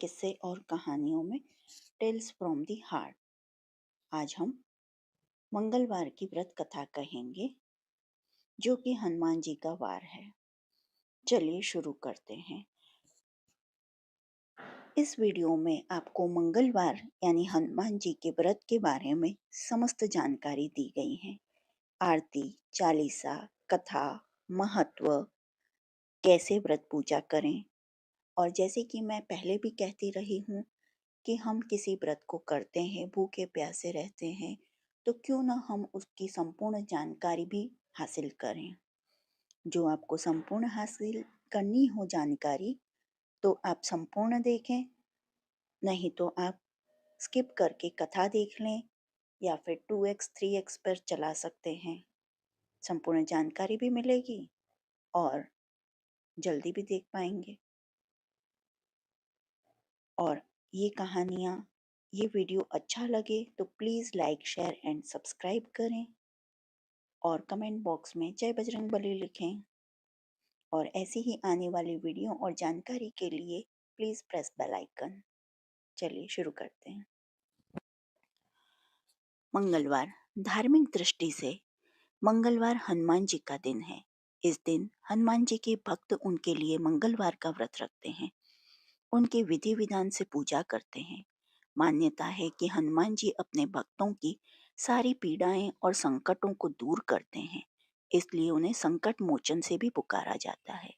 किस्से और कहानियों में टेल्स फ्रॉम दी हार्ट। आज हम मंगलवार की व्रत कथा कहेंगे जो कि हनुमान जी का वार है। चलिए शुरू करते हैं। इस वीडियो में आपको मंगलवार यानी हनुमान जी के व्रत के बारे में समस्त जानकारी दी गई है। आरती, चालीसा, कथा, महत्व, कैसे व्रत पूजा करें, और जैसे कि मैं पहले भी कहती रही हूँ कि हम किसी व्रत को करते हैं, भूखे प्यासे रहते हैं, तो क्यों ना हम उसकी संपूर्ण जानकारी भी हासिल करें। जो आपको संपूर्ण हासिल करनी हो जानकारी, तो आप संपूर्ण देखें, नहीं तो आप स्किप करके कथा देख लें या फिर 2x 3x पर चला सकते हैं। संपूर्ण जानकारी भी मिलेगी और जल्दी भी देख पाएंगे। और ये कहानियाँ, ये वीडियो अच्छा लगे तो please like, share and subscribe करें और कमेंट बॉक्स में जय बजरंगबली लिखें। और ऐसी ही आने वाली वीडियो और जानकारी के लिए प्लीज़ प्रेस बेल आइकन। चलिए शुरू करते हैं। मंगलवार। धार्मिक दृष्टि से मंगलवार हनुमान जी का दिन है। इस दिन हनुमान जी के भक्त उनके लिए मंगलवार का व्रत रखते हैं, उनके विधि विधान से पूजा करते हैं। मान्यता है कि हनुमान जी अपने भक्तों की सारी पीड़ाएं और संकटों को दूर करते हैं, इसलिए उन्हें संकट मोचन से भी पुकारा जाता है।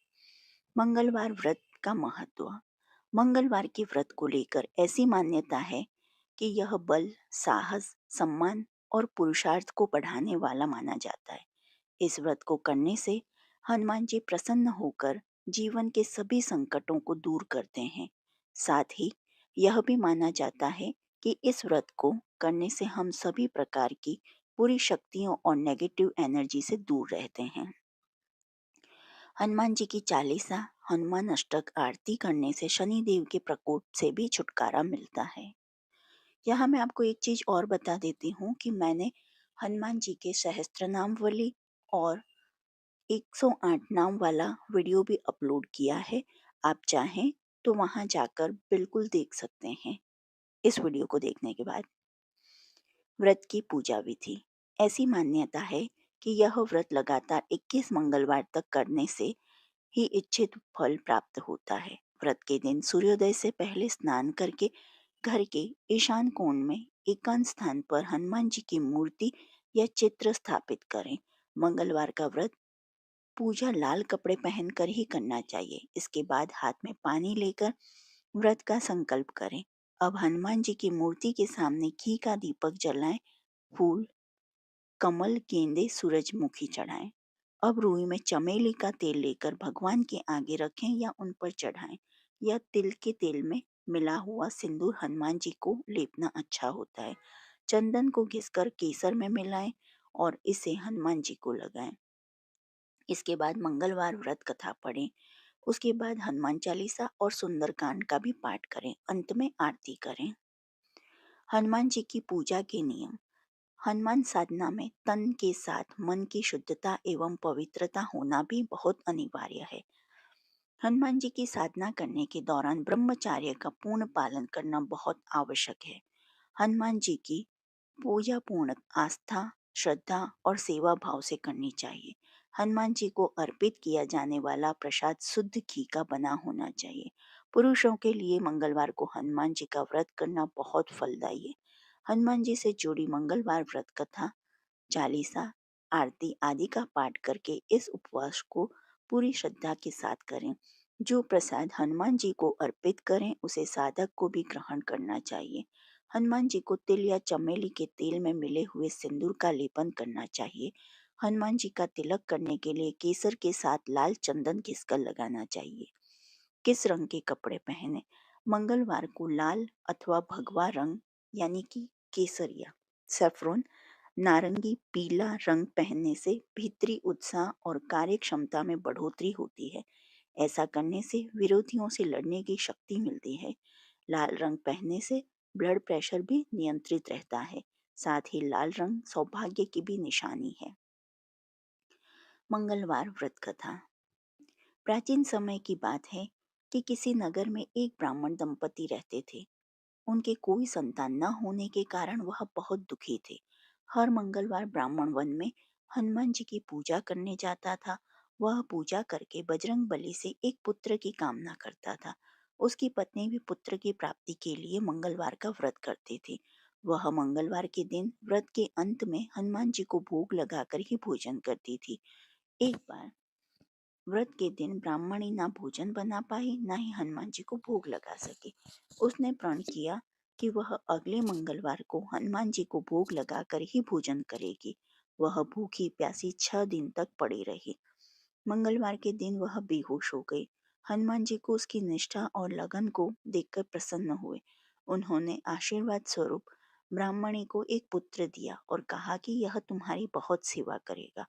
मंगलवार व्रत का महत्व। मंगलवार के व्रत को लेकर ऐसी मान्यता है कि यह बल, साहस, सम्मान और पुरुषार्थ को बढ़ाने वाला माना जाता है। इस व्रत को करने से हनुमान जी प्रसन्न होकर जीवन के सभी संकटों को दूर करते हैं। साथ ही यह भी माना जाता है कि इस व्रत को करने से हम सभी प्रकार की बुरी शक्तियों और नेगेटिव एनर्जी से दूर रहते हैं। हनुमान जी की चालीसा, हनुमान अष्टक आरती करने से शनि देव के प्रकोप से भी छुटकारा मिलता है। यहाँ मैं आपको एक चीज और बता देती हूँ कि मैंने हनुमान जी के सहस्त्रनामावली और 108 नाम वाला वीडियो भी अपलोड किया है। आप चाहें तो वहां जाकर बिल्कुल देख सकते हैं। इस वीडियो को देखने के बाद व्रत की पूजा विधि। ऐसी मान्यता है कि यह व्रत लगातार 21 मंगलवार तक करने से ही इच्छित फल प्राप्त होता है। व्रत के दिन सूर्योदय से पहले स्नान करके घर के ईशान कोण में एकांत स्थान पर हनुमान जी की मूर्ति या चित्र स्थापित करें। मंगलवार का व्रत पूजा लाल कपड़े पहनकर ही करना चाहिए। इसके बाद हाथ में पानी लेकर व्रत का संकल्प करें। अब हनुमान जी की मूर्ति के सामने घी का दीपक जलाएं, फूल, कमल, गेंदे, सूरजमुखी चढ़ाएं। अब रुई में चमेली का तेल लेकर भगवान के आगे रखें या उन पर चढ़ाएं। या तिल के तेल में मिला हुआ सिंदूर हनुमान जी को लेपना अच्छा होता है। चंदन को घिसकर केसर में मिलाएं और इसे हनुमान जी को लगाएं। इसके बाद मंगलवार व्रत कथा पढ़ें। उसके बाद हनुमान चालीसा और सुंदरकांड का भी पाठ करें। अंत में आरती करें। हनुमान जी की पूजा के नियम। हनुमान साधना में तन के साथ मन की शुद्धता एवं पवित्रता होना भी बहुत अनिवार्य है। हनुमान जी की साधना करने के दौरान ब्रह्मचर्य का पूर्ण पालन करना बहुत आवश्यक है। हनुमान जी की पूजा पूर्ण आस्था, श्रद्धा और सेवा भाव से करनी चाहिए। हनुमान जी को अर्पित किया जाने वाला प्रसाद शुद्ध घी का बना होना चाहिए। पुरुषों के लिए मंगलवार को हनुमान जी का व्रत करना बहुत फलदायी है। हनुमान जी से जुड़ी मंगलवार व्रत कथा, चालीसा, आरती आदि का पाठ करके इस उपवास को पूरी श्रद्धा के साथ करें। जो प्रसाद हनुमान जी को अर्पित करें उसे साधक को भी ग्रहण करना चाहिए। हनुमान जी को तिल या चमेली के तेल में मिले हुए सिंदूर का लेपन करना चाहिए। हनुमान जी का तिलक करने के लिए केसर के साथ लाल चंदन घिसकर लगाना चाहिए। किस रंग के कपड़े पहने? मंगलवार को लाल अथवा भगवा रंग यानी कि केसरिया, सैफरन, नारंगी, पीला रंग पहनने से भीतरी उत्साह और कार्य क्षमता में बढ़ोतरी होती है। ऐसा करने से विरोधियों से लड़ने की शक्ति मिलती है। लाल रंग पहनने से ब्लड प्रेशर भी नियंत्रित रहता है। साथ ही लाल रंग सौभाग्य की भी निशानी है। मंगलवार व्रत कथा। प्राचीन समय की बात है। कि किसी नगर में एक ब्राह्मण दंपति रहते थे। उनके कोई संतान न होने के कारण वह बहुत दुखी थे। हर मंगलवार ब्राह्मण वन में हनुमान जी की पूजा करने जाता था। वह पूजा करके बजरंग बली से एक पुत्र की कामना करता था। उसकी पत्नी भी पुत्र की प्राप्ति के लिए मंगलवार का व्रत करती थी। वह मंगलवार के दिन व्रत के अंत में हनुमान जी को भोग लगाकर ही भोजन करती थी। एक बार व्रत के दिन ब्राह्मणी ना भोजन बना पाई, ना ही हनुमान जी को भोग लगा सकी। उसने प्रण किया कि वह अगले मंगलवार को हनुमान जी को भोग लगाकर ही भोजन करेगी। वह भूखी प्यासी 6 दिन तक पड़ी रही। मंगलवार के दिन वह बेहोश हो गई। हनुमान जी को उसकी निष्ठा और लगन को देखकर प्रसन्न हुए। उन्होंने आशीर्वाद स्वरूप ब्राह्मणी को एक पुत्र दिया और कहा कि यह तुम्हारी बहुत सेवा करेगा।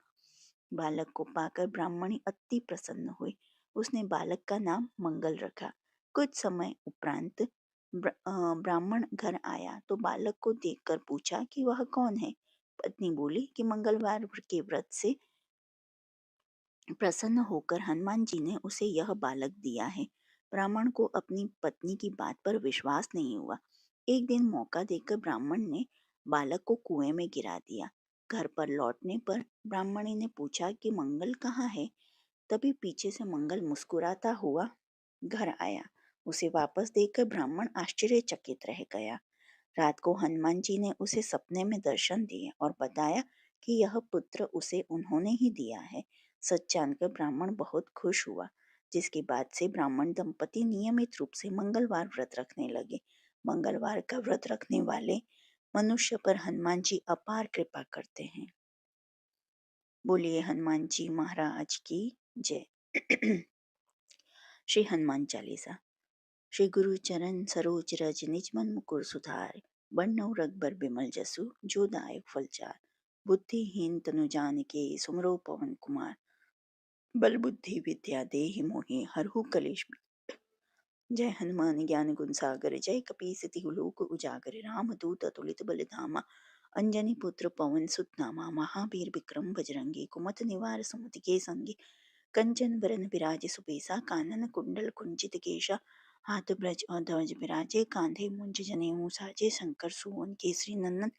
बालक को पाकर ब्राह्मणी अति प्रसन्न हुई। उसने बालक का नाम मंगल रखा। कुछ समय उपरांत ब्राह्मण घर आया तो बालक को देखकर पूछा कि वह कौन है। पत्नी बोली कि मंगलवार के व्रत से प्रसन्न होकर हनुमान जी ने उसे यह बालक दिया है। ब्राह्मण को अपनी पत्नी की बात पर विश्वास नहीं हुआ। एक दिन मौका देखकर ब्राह्मण ने बालक को कुएं में गिरा दिया। घर पर लौटने पर ब्राह्मणी ने पूछा कि मंगल कहाँ है। तभी पीछे से मंगल मुस्कुराता हुआ घर आया। उसे वापस देखकर ब्राह्मण आश्चर्यचकित रह गया। रात को हनुमान जी ने उसे सपने में दर्शन दिए और बताया कि यह पुत्र उसे उन्होंने ही दिया है। सच जानकर ब्राह्मण बहुत खुश हुआ, जिसके बाद से ब्राह्मण दंपति नियमित रूप से मंगलवार व्रत रखने लगे। मंगलवार का व्रत रखने वाले मनुष्य पर हनुमान जी अपार कृपा करते हैं। बोलिए हनुमान जी महाराज की जय। श्री हनुमान चालीसा। श्री गुरु चरण सरोज रज निज मन मुकुर सुधार। बरनउँ रघुबर बिमल जसु जो दायक फलचार। बुद्धिहीन तनु जानिके सुमिरौ पवन कुमार। बल बुद्धि विद्या देहि मोहि हरहु कलेश। जय हनुमान ज्ञान गुण सागर जय कपीस तिहु लोक उजागर। राम दूत अतुलित बल धामा। अंजनी पुत्र पवन सुत नामा। महावीर विक्रम बजरंगी कुमति निवार सुमति के संगी। कंचन वरन विराज सुबेसा कानन कुंडल कुंचित केशा। हाथ ब्रज और ध्वज विराजे कांधे मुंज जनेऊ साजे। शंकर सुवन केसरी नंदन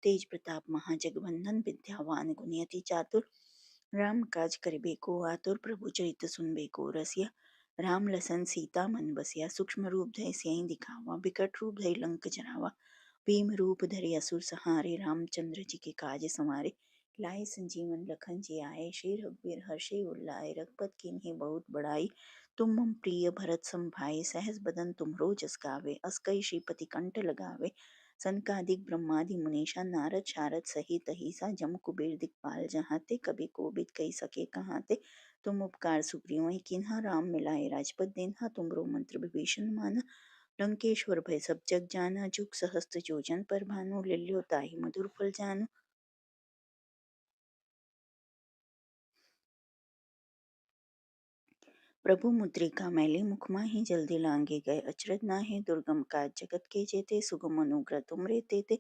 तेज प्रताप महाजगवंदन। विद्यावान गुणियति चातुर राम काज करिबे को आतुर। प्रभु चरित सुनबे को रसिया। राम लसन सीता मन बसिया। सूक्ष्म रूप धरि सियहि दिखावा। बिकट रूप धरि लंक जरावा। भीम रूप धरि असुर संहारे। रामचंद्र जी के काज संवारे। लाए संजीवन लखन जी आए। श्री रघुवीर हर्षि उर लाए। रघुपत कीन्ही बहुत बड़ाई। तुम मम प्रिय भरत सम भाई। सहस बदन तुम्हरो जस गावे। अस कई श्रीपति कंठ लगावे। सनकादिक ब्रह्मादि मुनीषा नारद शारद सहित अहिसा। जम कुबेर दिखपाल जहाते कभी कोविद कही सके कहाते। तुम उपकार सुग्रीव किन्हा राम मिलाए राजपद दीन्हा। तुमरो मंत्र विभीषण माना। लंकेश्वर भय सब जग जाना। जुग सहस्त्र जोजन पर भानु। लिल्यो ताहि मधुर फल जानु। प्रभु मुद्रिका मैली मुख माहि जल्दी लांगे गए अचरज नाहि। दुर्गम काज जगत के जेते सुगम अनुग्रह तुमरे तेते।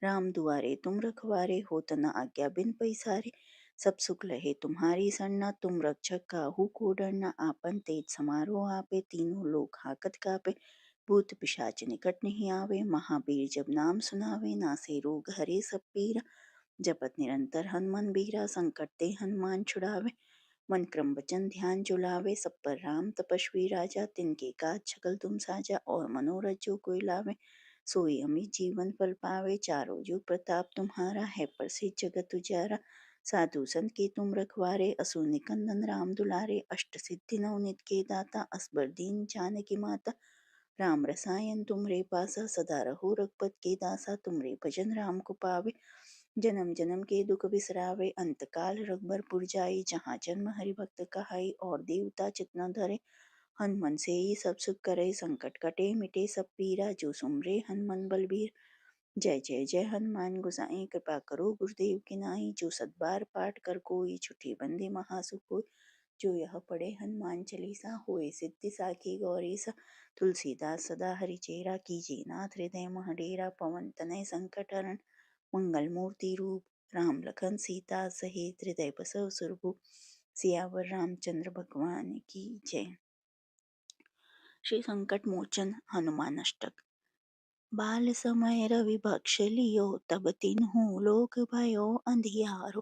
राम दुआरे तुम रखवारे होत न आज्ञा बिन पैसारे। सब सुख लहे तुम्हारी सरना तुम रक्षक काहू को डरना। आपन तेज समारो आपे तीनों लोक हाकत कापे। भूत पिशाच निकट नहीं आवे महावीर जब नाम सुनावे। नासे रोग हरे सब पीरा जपत निरंतर हनुमान बीरा। संकट ते हनुमान छुड़ावे मन क्रम वचन ध्यान जो लावे। सब पर राम तपस्वी राजा तिनके काज सकल तुम साजा। और मनोरथ जो कोई लावे सोई अमित जीवन फल पावे। चारों जुग प्रताप तुम्हारा है प्रसिद्ध जगत उजारा। साधु संत के तुम रखवारे असुर निकंदन राम दुलारे। अष्ट सिद्धि नवनित के दाता असबर दीन जानकी माता। राम रसायन तुमरे पासा सदा रहो रघुपत के दासा। तुमरे भजन राम को पावे जन्म जन्म के दुख बिसरावे। अंत काल रघुबर पुर जाई जहाँ जन्म हरि भक्त कहाई। और देवता चित न धरे हनुमन से ही सब सुख करे। संकट कटे मिटे सब पीरा जो सुमरे हनुमान बलबीर। जय जय जय हनुमान गोसाई कृपा करो गुरुदेव की नाई। जो सत बार पाठ कर कोई छुट्टी बंदे महासुख होय। जो यह पढ़े हनुमान चालीसा होए सिद्धि साखी गौरीसा। तुलसीदास सदा हरिचेरा कीजिए नाथ हृदय मह डेरा। पवन तनय संकट हरण मंगल मूर्ति रूप राम लखन सीता सहित हृदय बसव सुरभूप। सियावर रामचंद्र भगवान की जय। श्री संकट मोचन हनुमान अष्टक। बाल समय रवि भक्ष लियो, तब तिन्हु लोक भयो अंधियारो।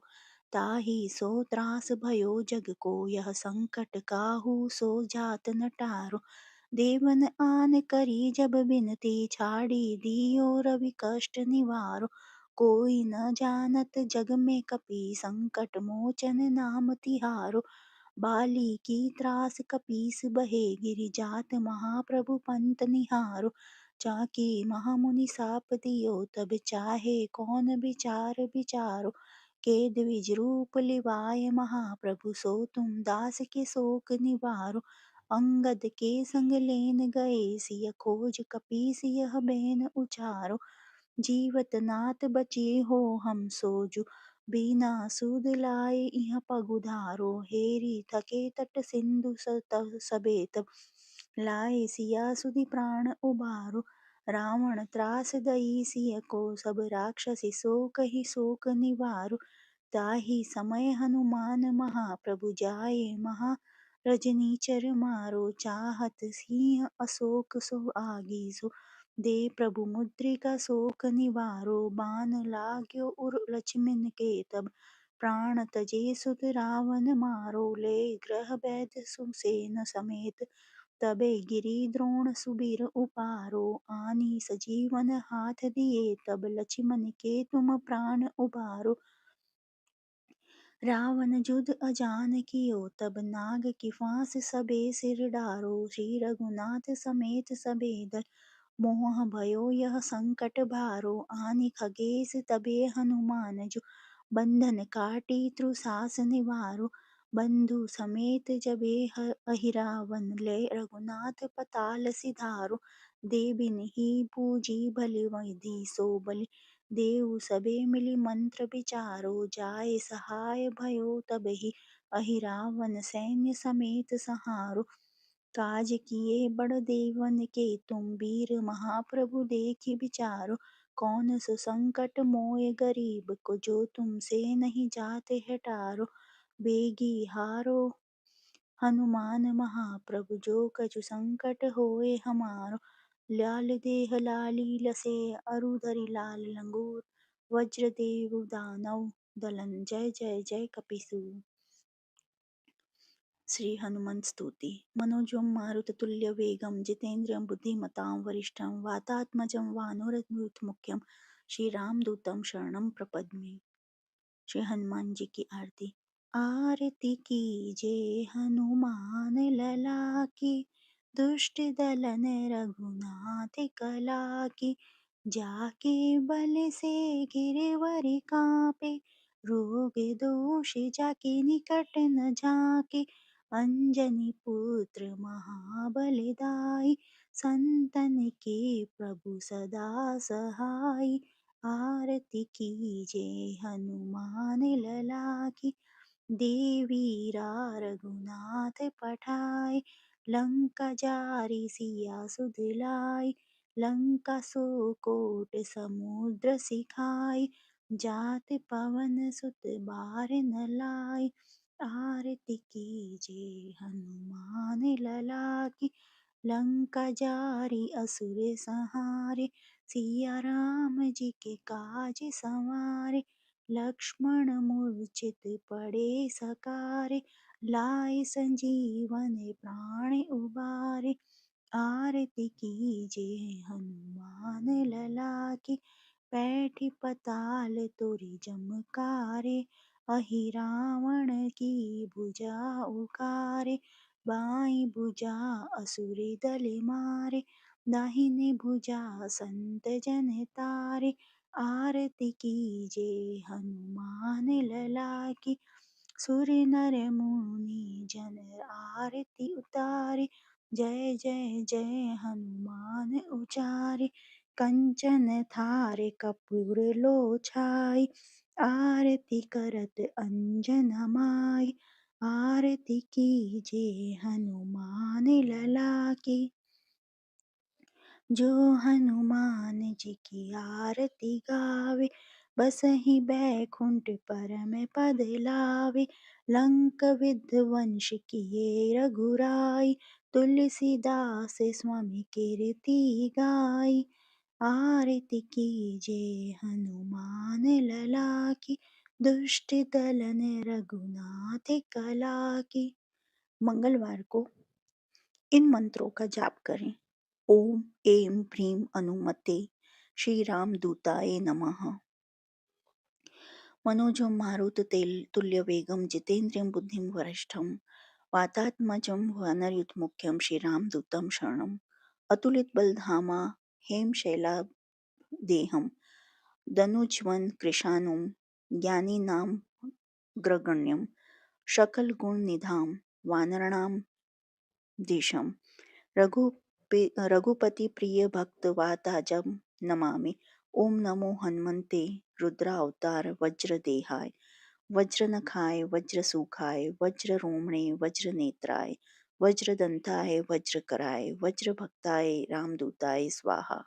ताहि सो त्रास भयो जग को, यह संकट काहू सो जात न टारो। देवन आन करी जब बिनती, छाड़ी दियो रवि कष्ट निवारो। कोई न जानत जग में कपि, संकट मोचन नाम तिहारो। बाली की त्रास कपीस बहे, गिरि जात महाप्रभु पंत निहारो। जाकी महामुनि साप दियो, तब चाहे कौन विचार विचारो। के द्विज रूप लिवाय महाप्रभु, सो तुम दास के शोक निवारो। अंगद के संग लेन गए, सिय खोज कपीस यह बैन उचारो। जीवत नाथ बचे हो हम सोजु, बिना सूद लाए इह पगुधारो। हेरी थके तट सिंधु सቤत, लाए सिया सुधि प्राण उबारो। रावण त्रास दई सिय को, सब राक्षसी शोक ही शोक निवारो। ताहि समय हनुमान महाप्रभु, जाए महा रजनीचर मारो। चाहत सिंह अशोक सो आगीसो, दे प्रभु मुद्रिका शोक निवारो। बान लाग्यो उर लक्ष्मण के तब, प्राण तजे सुत रावण मारो। ले ग्रह बैद सुसेन समेत, तबे गिरि द्रोण सुबीर उपारो। आनी सजीवन हाथ दिए, तब लक्ष्मण के तुम प्राण उबारो। रावण जुध अजान कियो, तब नाग की फांस सबे सिर डारो। श्री रघुनाथ समेत सबे दल, मोह भयो यह संकट भारो। आनि खगेश तबे हनुमान जो, बंधन काटी तृषास निवारो। बंधु समेत जबे अहिरावन, ले रघुनाथ पताल सिधारो। देबिन ही पूजी भलि विधि सो बलि, देव सबे मिली मंत्र विचारो। जाय सहाय भयो तबहि, अहिरावण सैन्य समेत सहारो। काज किए बड़ देवन के तुम, वीर महाप्रभु देखि विचारो। कौन सो संकट मोय गरीब को, जो तुमसे नहीं जाते है टारो। बेगी हारो हनुमान महाप्रभु, जो कछु संकट होए हमारो। लाल देह लाली लसे, अरु धरि लाल लंगूर। वज्र देव दानव दलन, जय जय जय कपीसु। श्री हनुमान स्तुति। मनोजवं मारुततुल्य वेगं, जितेन्द्रियं बुद्धिमतां वरिष्ठं, वातात्मजं वानरयूथमुख्यं, श्री रामदूतं शरणं प्रपद्ये। श्री हनुमान जी की आरती। आरती कीजे हनुमान लला की, दुष्ट दलन रघुनाथ कला की। जाके बल से गिरवर कांपे, रोग दोष जाके निकट न झाके। अंजनी पुत्र महाबल दाई, संतन के प्रभु सदा सहाई। आरती कीजे हनुमान लला की, देवीरा रघुनाथ पठाए। लंका जारी सिया सुध लाए, लंका सो कोट समुद्र सिखाए। जात पवन सुत बार न लाए, आरती कीजे हनुमान लला की। लंका जारी असुर संहारे, सिया राम जी के काज संवारे। लक्ष्मण मूर्छित पड़े सकारे, लाए संजीवन प्राण उबारे। आरती कीजे हनुमान लला की, बैठी पताल तोरी जमकारे। अहि रावण की भुजा उखारे, बाई भुजा असुर दल मारे। दाहिने भुजा संत जन तारे, आरती कीजे हनुमान लला की। सुर नर मुनि जन आरती उतारे, जय जय जय हनुमान उचारे। कंचन थारे कपूर लो छाई, आरती करत अंजन माई। आरती कीजे हनुमान लला की। जो हनुमान जी की आरती गावे, बसहि बैकुंठ परम पद लावे। लंक विध्वंस किए रघुराई, तुलसीदास स्वामी कीर्ति गाई, आरती कीजे हनुमान लला की, दुष्ट दलन रघुनाथ कला की। मंगलवार को इन मंत्रों का जाप करें। ओम ऐं ह्रीं हनुमते श्री राम दूताय नमः। मनोजं मारुततेल तुल्य वेगं जितेन्द्रियं बुद्धिं वरिष्ठं वातात्मजं वानरयूथमुख्यं श्रीरामदूतं शरणम्। अतुलित बलधामा हेम शैलादेहं दनुज्वन कृशानुं ज्ञानिनां ग्रगण्यं सकल गुण निधाम वानराणां दिशम रघुपति प्रिय भक्त वाताजम नमामि। ओम नमो हनुमते रुद्रावतार वज्र देहाय वज्रनखाय वज्रसुखाय वज्र रोमणे वज्र नेत्राय वज्रदंताय वज्रकराय वज्रभक्ताय रामदूताय स्वाहा।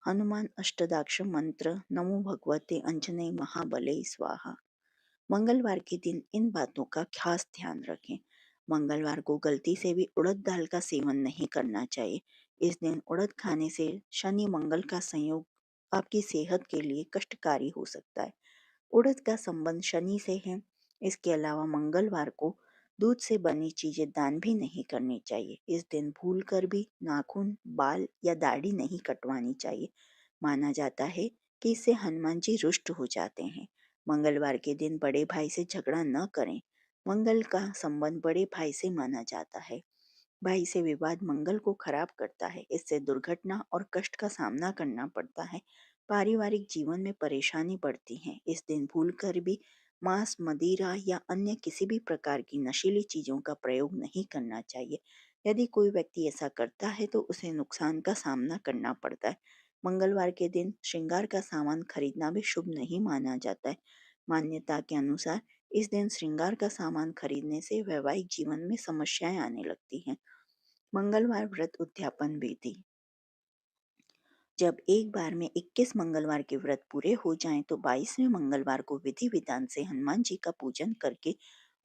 हनुमान अष्टदाक्ष मंत्र। नमो भगवते अंजने महाबले स्वाहा। मंगलवार के दिन इन बातों का खास ध्यान रखें। मंगलवार को गलती से भी उड़द दाल का सेवन नहीं करना चाहिए। इस दिन उड़द खाने से शनि मंगल का संयोग आपकी सेहत के लिए कष्टकारी हो सकता है। उड़द का संबंध शनि से है। इसके अलावा मंगलवार को दूध से बनी चीजें दान भी नहीं करनी चाहिए। इस दिन भूल कर भी नाखून, बाल या दाढ़ी नहीं कटवानी चाहिए। माना जाता है कि इससे हनुमान जी रुष्ट हो जाते हैं। मंगलवार के दिन बड़े भाई से झगड़ा न करें। मंगल का संबंध बड़े भाई से माना जाता है। भाई से विवाद मंगल को खराब करता है। इससे दुर्घटना और कष्ट का सामना करना पड़ता है। पारिवारिक जीवन में परेशानी बढ़ती है। इस दिन भूलकर भी मांस, मदिरा या अन्य किसी भी प्रकार की नशीली चीजों का प्रयोग नहीं करना चाहिए। यदि कोई व्यक्ति ऐसा करता है तो उसे नुकसान का सामना करना पड़ता है। मंगलवार के दिन श्रृंगार का सामान खरीदना भी शुभ नहीं माना जाता है। मान्यता के अनुसार इस दिन श्रृंगार का सामान खरीदने से वैवाहिक जीवन में समस्याएं आने लगती हैं। मंगलवार व्रत उद्यापन विधि। जब एक बार में 21 मंगलवार के व्रत पूरे हो जाएं तो 22वें मंगलवार को विधि विधान से हनुमान जी का पूजन करके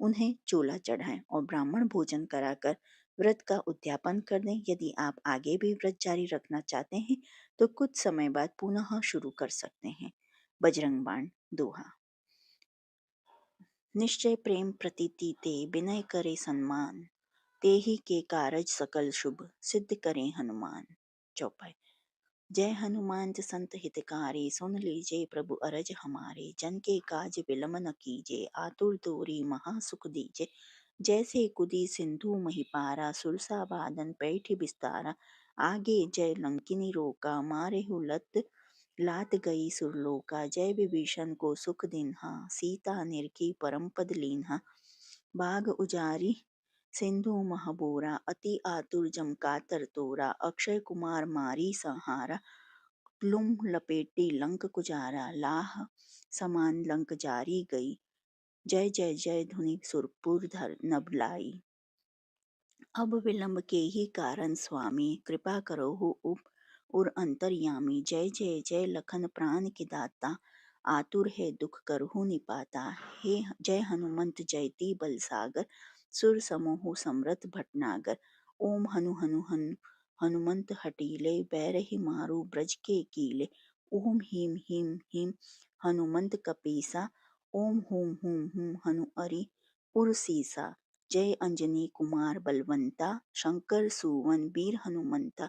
उन्हें चोला चढ़ाएं और ब्राह्मण भोजन कराकर व्रत का उद्यापन कर दें। यदि आप आगे भी व्रत जारी रखना चाहते हैं तो कुछ समय बाद पुनः शुरू कर सकते हैं। बजरंग बाण दोहा। निश्चय प्रेम प्रतीति ते विनय करे सम्मान, तेहि के कारज सकल शुभ सिद्ध करें हनुमान। चौपाई। जय हनुमान संत हितकारी, सुन लीजिए प्रभु अरज हमारे। जन के काज विलम्ब न कीजिए, आतुर तोरी महा सुख दीजिए। जैसे कुदी सिंधु मही पारा, सुरसा बादन पैठ बिस्तारा। आगे जय लंकिनी रोका, मारे लत लात गई सुरलोका। जय विभीषण को सुख दिन्हा, सीता निरखी परम पद लीन्हा। बाग उजारी सिंधु महबोरा, अति आतुर जम कातर तोरा। अक्षय कुमार मारी संहारा, लुम लपेटी लंक कुजारा। लाह समान लंक जारी गई, जय जय जय धुनि सुरपुर धर नभलाई। अब विलंब के ही कारण स्वामी, कृपा करो हो उप और अंतर्यामी। जय जय जय लखन प्राण के दाता, आतुर है दुख करहु निपाता। हे जय हनुमंत जयति बल सागर, सुर समूह समरथ भटनागर। ओम हनु हनु हनु हनुमंत हटीले, बैरहि मारू ब्रज के कीले। ओम हीम हीम हीम हनुमंत कपीसा, ओम हुम हुम हुम हनु अरि उरसीसा। जय अंजनी कुमार बलवंता, शंकर सुवन वीर हनुमंता।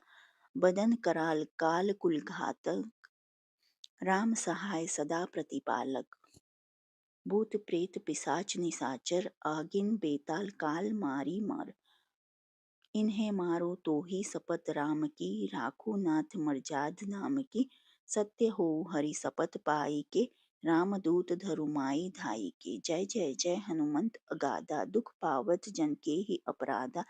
बदन कराल काल कुल घातक, राम सहाय सदा प्रतिपालक। भूत प्रेत पिशाच निशाचर, आगिन बेताल काल मारी मार। इन्हें मारो तो ही शपथ राम की, राखो नाथ मर्याद नाम की। सत्य हो हरि शपथ पाई के, रामदूत धरु माई धाई के। जय जय जय हनुमंत अगाधा, दुख पावत जन के ही अपराधा।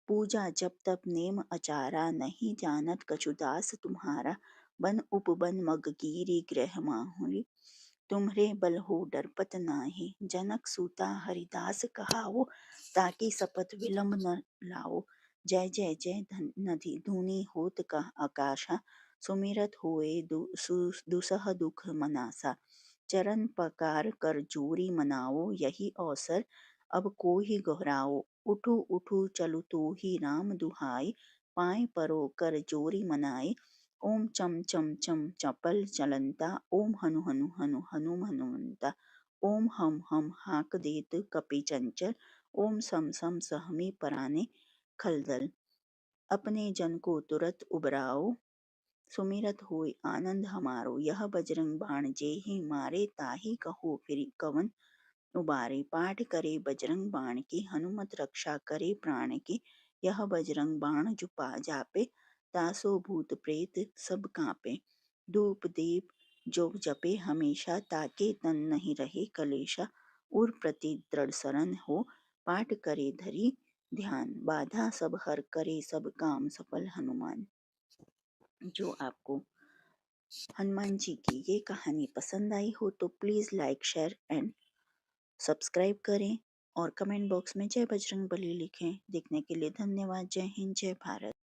पूजा जप तप नेम अचारा, नहीं जानत कछु दास तुम्हारा। बन उपबन मग कीरी ग्रह माहुरी, तुम्हरे बल हो डरपत नाही। जनक सूता हरिदास कहावो, ताकि शपथ विलंब न लाओ। जय जय जय नधि धुनि होत का आकाशा, सुमिरत होए दुसह दुख मनासा। चरण पकार कर जोरी मनाओ, यही अवसर अब को ही गहराओ। उठू उठू चलु तू ही राम दुहाई, पाए परो कर जोरी मनाई। ओम चम चम चम चपल चलंता, ओम हनु हनु हनु हनु हनुमंता। ओम हम हाक देत कपि चंचल, ओम सम सम सहमी पराने खलदल। अपने जन को तुरत उबराओ, सुमिरत होय आनंद हमारो। यह बजरंग बाण जेहि मारे, ताहि कहो फिर कवन उबारे। पाठ करे बजरंग बाण की, हनुमत रक्षा करे प्राण की। यह बजरंग बाण जो पा जापे, तासो भूत प्रेत सब कांपे। धूप दीप जो जपे हमेशा, ताके तन नहीं रहे कलेशा। उर प्रति दृढ़ शरण हो, पाठ करे धरी ध्यान। बाधा सब हर करे सब काम सफल हनुमान। जो आपको हनुमान जी की ये कहानी पसंद आई हो तो please like share and subscribe करें और कमेंट बॉक्स में जय बजरंग बली लिखें। देखने के लिए धन्यवाद। जय हिंद, जय भारत।